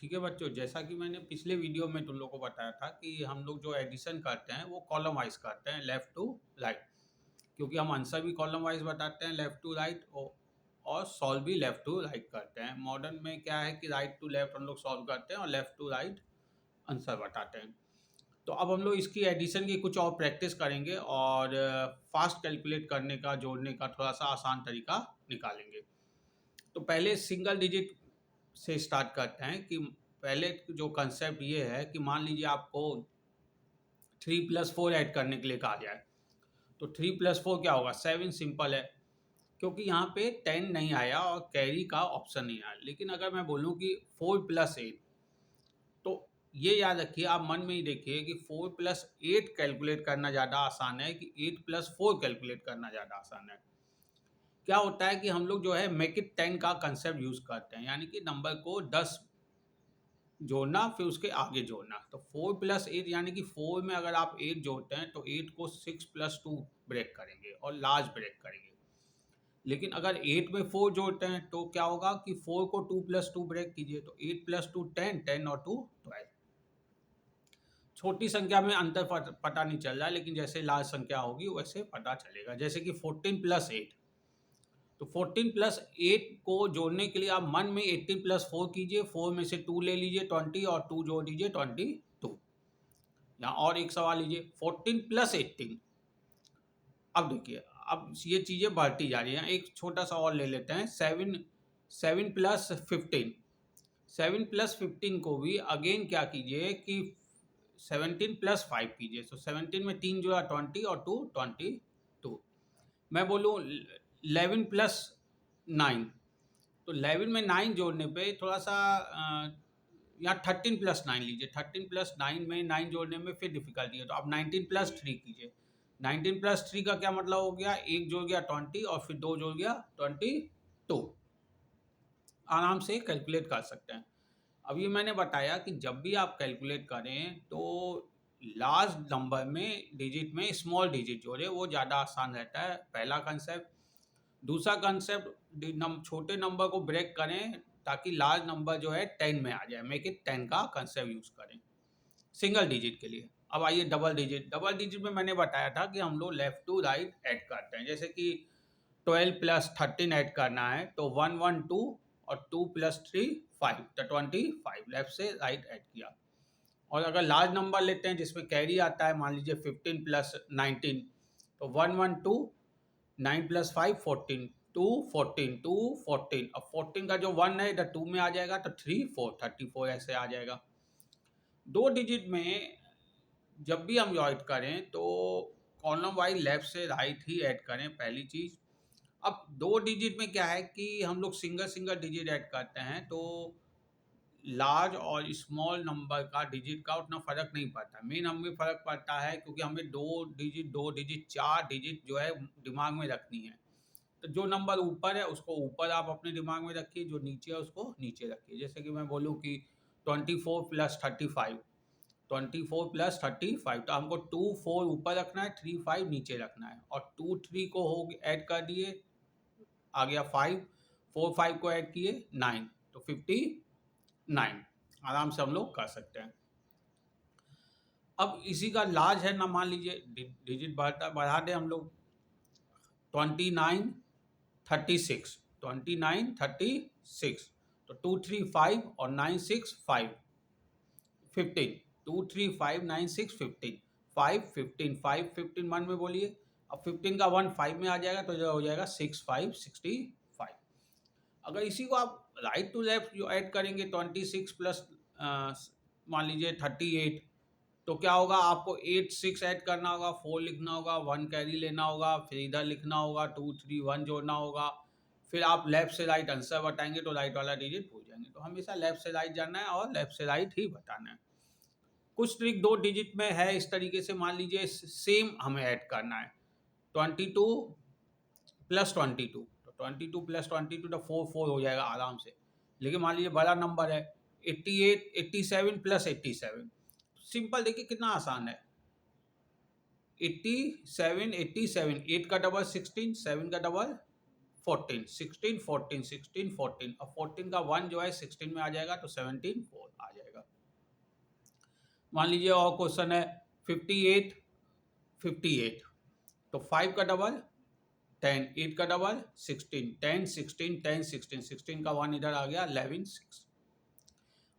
ठीक है बच्चों, जैसा कि मैंने पिछले वीडियो में तुम लोग को बताया था कि हम लोग जो एडिशन करते हैं वो कॉलम वाइज करते हैं, लेफ्ट टू राइट। क्योंकि हम आंसर भी कॉलम वाइज बताते हैं, लेफ्ट टू राइट, और सॉल्व भी लेफ्ट टू राइट करते हैं। मॉडर्न में क्या है कि राइट टू लेफ्ट हम लोग सॉल्व करते हैं और लेफ्ट टू राइट आंसर बताते हैं। तो अब हम लोग इसकी एडिशन की कुछ और प्रैक्टिस करेंगे और फास्ट कैलकुलेट करने का, जोड़ने का थोड़ा सा आसान तरीका निकालेंगे। तो पहले सिंगल डिजिट से स्टार्ट करते हैं कि पहले जो कंसेप्ट ये है कि मान लीजिए आपको 3+4 ऐड करने के लिए कहा जाए, तो 3+4 क्या होगा? 7 सिंपल है, क्योंकि यहाँ पे 10 नहीं आया और कैरी का ऑप्शन नहीं आया। लेकिन अगर मैं बोलूँ कि 4+8, तो ये याद रखिए, आप मन में ही देखिए कि 4+8 कैलकुलेट करना ज़्यादा आसान है कि 8+4 कैलकुलेट करना ज़्यादा आसान है। क्या होता है कि हम लोग जो है मेक इट 10 का कंसेप्ट यूज़ करते हैं, यानी कि नंबर को 10 जोड़ना फिर उसके आगे जोड़ना। तो 4+8 यानी कि 4 में अगर आप 8 जोड़ते हैं तो 8 को 6+2 ब्रेक करेंगे और लार्ज ब्रेक करेंगे। लेकिन अगर 8 में 4 जोड़ते हैं तो क्या होगा कि 4 को 2+2 ब्रेक कीजिए, तो 8+2 10, 10 और 2 12। छोटी संख्या में अंतर पता नहीं चल रहा है, लेकिन जैसे लार्ज संख्या होगी वैसे पता चलेगा। जैसे कि 14+8, तो 14+8 को जोड़ने के लिए आप मन में 18+4 कीजिए, 4 में से 2 ले लीजिए 20 और 2 जोड़ दीजिए 22। यहाँ और एक सवाल लीजिए 14+18। अब देखिए, अब ये चीज़ें बढ़ती जा रही हैं। एक छोटा सा और ले लेते हैं, 7+15। 7+15 को भी अगेन क्या कीजिए कि 17+5 कीजिए। तो 17 में 3 जोड़ा 20 और 2 22। मैं बोलूँ 11+9, तो 11 में 9 जोड़ने पे थोड़ा सा यहाँ 13+9 लीजिए। 13+9 में 9 जोड़ने में फिर डिफिकल्टी है, तो आप 19+3 कीजिए। 19+3 का क्या मतलब हो गया? एक जोड़ गया 20 और फिर 2 जोड़ गया 22। आराम से कैलकुलेट कर सकते हैं। अब ये मैंने बताया कि जब भी आप कैलकुलेट करें तो लार्ज नंबर में डिजिट में स्मॉल डिजिट जोड़े, वो ज़्यादा आसान रहता है, पहला कंसेप्ट। दूसरा कंसेप्ट, छोटे नंबर को ब्रेक करें ताकि लार्ज नंबर जो है 10 में आ जाए, मेक इट 10 का कंसेप्ट यूज़ करें सिंगल डिजिट के लिए। अब आइए डबल डिजिट। डबल डिजिट में मैंने बताया था कि हम लोग लेफ्ट टू राइट ऐड करते हैं। जैसे कि 12+13 ऐड करना है तो 1 1 2 और 2+3 5, तो 25 लेफ्ट से राइट ऐड किया। और अगर लार्ज नंबर लेते हैं जिसमें कैरी आता है, मान लीजिए 15+19, तो 1 1 2, 9+5 14, 2 14, 2 14। अब 14 का जो 1 है इधर 2 में आ जाएगा तो 3 4 34 ऐसे आ जाएगा। दो डिजिट में जब भी हम ऐड करें तो कॉलम वाइज लेफ्ट से राइट ही ऐड करें, पहली चीज़। अब दो डिजिट में क्या है कि हम लोग सिंगल सिंगल डिजिट ऐड करते हैं, तो लार्ज और स्मॉल नंबर का डिजिट का उतना फ़र्क नहीं पड़ता। मेन हमें फ़र्क पड़ता है क्योंकि हमें दो डिजिट 4 डिजिट जो है दिमाग में रखनी है। तो जो नंबर ऊपर है उसको ऊपर आप अपने दिमाग में रखिए, जो नीचे है उसको नीचे रखिए। जैसे कि मैं बोलूँ कि 24+35, 24+35, तो हमको 2 4 ऊपर रखना है, 3 5 नीचे रखना है, और 2 3 को हो ऐड कर दिए, आ गया 5, 4 5 को ऐड किए 9, तो 59 आराम से हम लोग कर सकते हैं। अब इसी का लार्ज है ना, मान लीजिए डिजिट बढ़ा दें हम लोग, 29 36, 29 36, तो 2 3 5 और 9 6 5, 15, 2 3 5 9 6 15, 5 15, 5 15 मन में बोलिए। अब 15 का 1 5 में आ जाएगा तो जो हो जाएगा 6 5 65। अगर इसी को आप राइट टू लेफ्ट जो ऐड करेंगे 26 प्लस मान लीजिए 38, तो क्या होगा? आपको 8 6 ऐड करना होगा, 4 लिखना होगा, 1 कैरी लेना होगा, फिर इधर लिखना होगा 2 3 1 जोड़ना होगा, फिर आप लेफ्ट से राइट आंसर बताएंगे तो राइट वाला डिजिट भूल जाएंगे। तो हमेशा लेफ्ट से राइट जाना है और लेफ्ट से राइट ही बताना है। कुछ ट्रिक दो डिजिट में है इस तरीके से, मान लीजिए सेम हमें ऐड करना है 22+22, तो 22+22 तो 4 4 हो जाएगा आराम से। लेकिन मान लीजिए बड़ा नंबर है 88 87+87, सिंपल, देखिए कितना आसान है। 87 87, 8 का डबल 16, 7 का डबल 14, 16 14 16 14, अब 14 का 1 जो है 16 में आ जाएगा तो 17 4 आ जाएगा। मान लीजिए और क्वेश्चन है 58 58, तो 5 का डबल 10, 8 का डबल 16, 10 16 10 16, 16 का 1 इधर आ गया 11 6।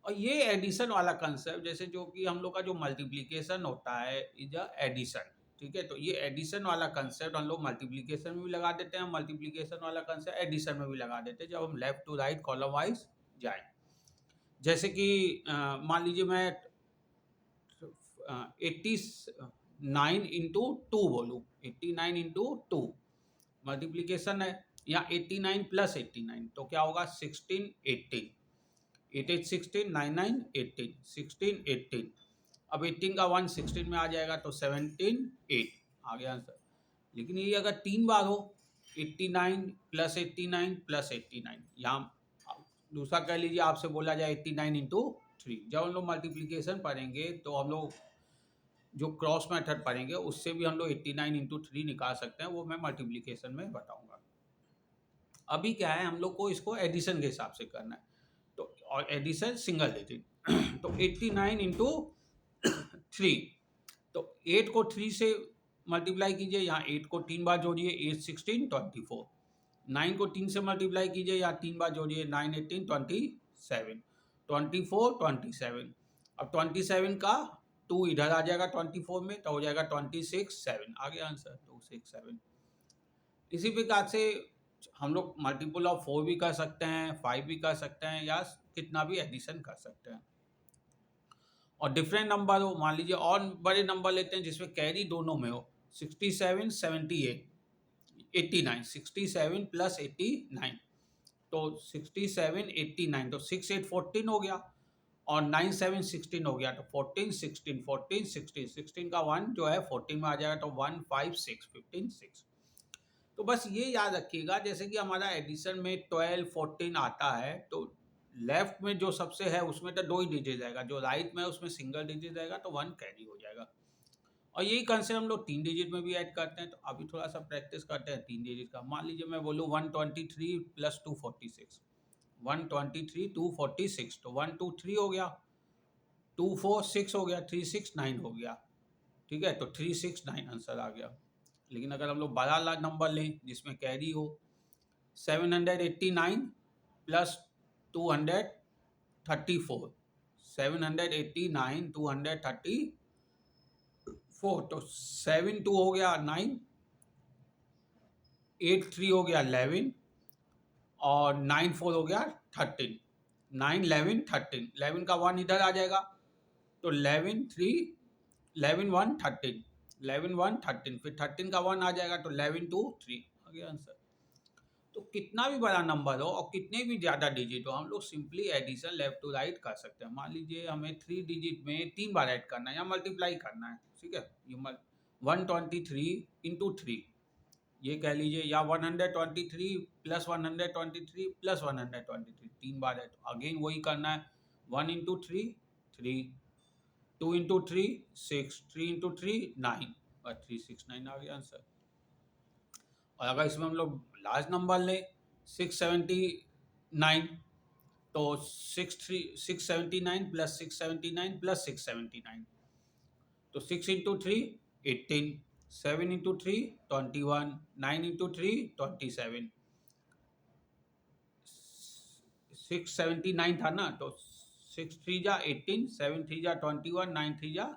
और ये एडिशन वाला कंसेप्ट, जैसे जो कि हम लोग का जो मल्टीप्लिकेशन होता है इज अ एडिशन, ठीक है। तो ये एडिशन वाला कंसेप्ट हम लोग मल्टीप्लिकेशन में भी लगा देते हैं, मल्टीप्लिकेशन वाला कंसेप्ट एडिशन में भी लगा देते हैं जब हम left to right column wise जाए। जैसे कि मान लीजिए मैं 89 इंटू टू बोलूँ, 89 इंटू टू मल्टीप्लीकेशन है, या 89 प्लस 89 तो क्या होगा 16 18, 8 8 16 9 9 18 16 18। अब 18 का 1 16 में आ जाएगा तो 17 8 आ गया आंसर। लेकिन ये अगर 3 बार हो 89 प्लस 89 प्लस 89, यहाँ दूसरा कह लीजिए आपसे बोला जाए 89 इंटू 3, जब हम लोग मल्टीप्लीकेशन पढ़ेंगे तो हम लोग जो क्रॉस मेथड पढ़ेंगे उससे भी हम लोग 89 इंटू 3 निकाल सकते हैं, वो मैं मल्टीप्लीकेशन में बताऊंगा। अभी क्या है हम लोग को इसको एडिशन के हिसाब से करना है, तो और एडिशन सिंगल डिजिट तो 89 इंटू 3, तो 8 को 3 से मल्टीप्लाई कीजिए, यहाँ 8 को 3 बार जोड़िए 8 16 24, 9 को 3 से मल्टीप्लाई कीजिए, यहाँ 3 बार जोड़िए 9 18 27, 24 27। अब 27 का 2 इधर आ जाएगा 24 में तो हो जाएगा 26 7, आ गया आंसर 267। इसी प्रकार से हम लोग मल्टीपल ऑफ 4 भी कर सकते हैं, 5 भी कर सकते हैं, या कितना भी एडिशन कर सकते हैं। और डिफरेंट नंबर हो, मान लीजिए और बड़े नंबर लेते हैं जिसमें कैरी दोनों में हो, 67 78 89, 67 प्लस 89 तो 67 89, तो 6 8 14 हो गया, और 9 7 16 हो गया, तो 14 16 14 16, 16 का 1 जो है 14 में आ जाएगा तो 1 5 6 15 6। तो बस ये याद रखिएगा, जैसे कि हमारा एडिशन में 12 14 आता है, तो लेफ्ट में जो सबसे है उसमें तो 2 ही डिजिट जाएगा, जो राइट में उसमें सिंगल डिजिट जाएगा तो 1 कैरी हो जाएगा। और यही कंसेप्ट हम लोग 3 डिजिट में भी ऐड करते हैं। तो अभी थोड़ा सा प्रैक्टिस करते हैं 3 डिजिट का। मान लीजिए मैं बोलूँ 123 प्लस 246, 123 246, तो 1 2 3 हो गया, 2 4 6 हो गया, 3 6 9 हो गया, ठीक है। तो 3 6 9 आंसर आ गया। लेकिन अगर हम लोग बड़ा नंबर लें जिसमें कैरी हो, 789 प्लस 234, 789 234, तो 7 2 हो गया 9, 8 3 हो गया 11, और 9 4 हो गया 13, 9 11 13, 11 का 1 इधर आ जाएगा तो 11 3 11 1 13, 11 1 13, फिर 13 का 1 आ जाएगा तो 11 2 3 आ गया आंसर। तो कितना भी बड़ा नंबर हो और कितने भी ज़्यादा डिजिट हो, हम लोग simply addition left to right कर सकते हैं। मान लीजिए हमें 3 डिजिट में 3 बार ऐड करना है या मल्टीप्लाई करना है, ठीक है। ये 123 इंटू 3 ये कह लीजिए, या 123 प्लस 123 प्लस 123 3 बार है, तो अगेन वही करना है, 1 इंटू 3 3, 2 इंटू 3 6, 3 इंटू 3 9, और 369 आ गया आंसर। और अगर इसमें हम लोग लार्ज नंबर लें 679, तो 679 प्लस 679 प्लस 679, तो 6 इंटू 3 18, 7 इंटू 3 21, 9 इंटू 3 27, 679 था ना, तो 6 3 जा 18, 7 3 जा 21, 9 3 जा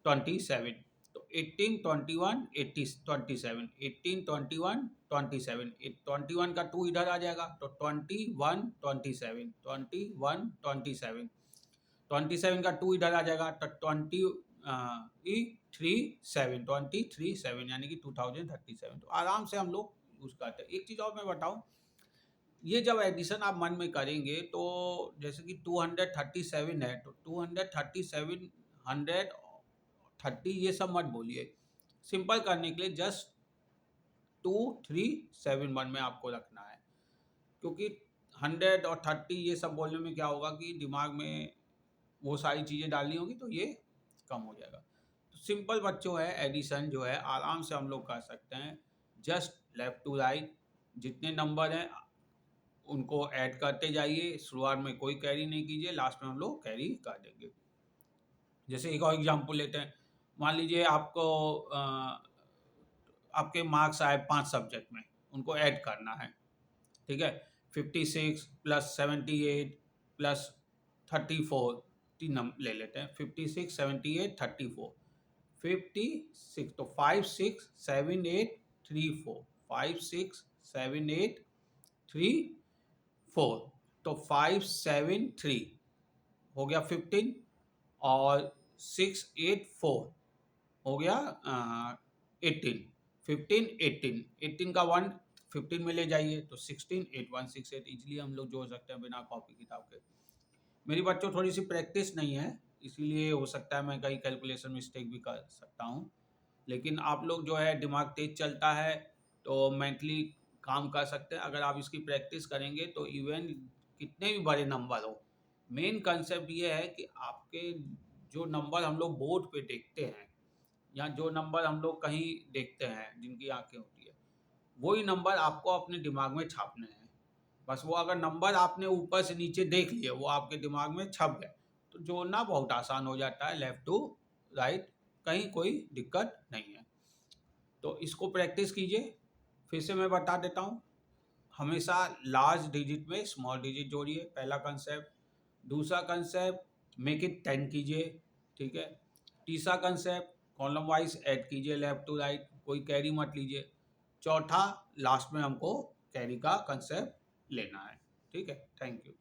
27, तो 18 21 80 27, 18 21 27, 21 का 2 इधर आ जाएगा तो 21 27, 21 27, 27 का 2 इधर आ जाएगा तो 23 7, यानी कि 2037। तो आराम से हम लोग यूज करते हैं। एक चीज़ और मैं बताऊं, ये जब एडिशन आप मन में करेंगे तो जैसे कि 237 है, तो 237 130 ये सब मत बोलिए, सिंपल करने के लिए जस्ट 2371 में आपको रखना है, क्योंकि 100 और 30 ये सब बोलने में क्या होगा कि दिमाग में वो सारी चीज़ें डालनी होगी तो ये कम हो जाएगा। तो सिंपल बच्चों है एडिशन जो है आराम से हम लोग कर सकते हैं, जस्ट लेफ्ट टू राइट जितने नंबर हैं उनको ऐड करते जाइए, शुरुआत में कोई कैरी नहीं कीजिए, लास्ट में हम लोग कैरी कर देंगे। जैसे एक और एग्जांपल लेते हैं, मान लीजिए आपको आपके मार्क्स आए 5 सब्जेक्ट में, उनको ऐड करना है, ठीक है। 56 प्लस 78 प्लस 34, तीन नंबर ले लेते हैं, 56 78 34, 56 तो 5 6 7 8 3 4, 5 6 7 8 3 4, तो 5 7 3 हो गया 15, और 6 8 4 हो गया 18, 15 18, 18 का 1 15 में ले जाइए तो 16 8 1 6 8 इजीली हम लोग जोड़ सकते हैं बिना कॉपी किताब के। मेरी बच्चों थोड़ी सी प्रैक्टिस नहीं है, इसीलिए हो सकता है मैं कहीं कैलकुलेशन मिस्टेक भी कर सकता हूँ, लेकिन आप लोग जो है दिमाग तेज चलता है तो मेंटली काम कर सकते हैं। अगर आप इसकी प्रैक्टिस करेंगे तो इवन कितने भी बड़े नंबर हो, मेन कंसेप्ट ये है कि आपके जो नंबर हम लोग बोर्ड पे देखते हैं या जो नंबर हम लोग कहीं देखते हैं जिनकी आंखें होती है, वही नंबर आपको अपने दिमाग में छापने हैं। बस वो अगर नंबर आपने ऊपर से नीचे देख लिए, वो आपके दिमाग में छप गए, तो जोड़ना बहुत आसान हो जाता है, लेफ्ट टू राइट, कहीं कोई दिक्कत नहीं है। तो इसको प्रैक्टिस कीजिए। फिर से मैं बता देता हूँ, हमेशा लार्ज डिजिट में स्मॉल डिजिट जोड़िए, पहला कंसेप्ट। दूसरा कंसेप्ट मेक इट 10 कीजिए, ठीक है। तीसरा कंसेप्ट कॉलम वाइज ऐड कीजिए लेफ्ट टू राइट, कोई कैरी मत लीजिए। चौथा, लास्ट में हमको कैरी का कंसेप्ट लेना है, ठीक है। Thank you.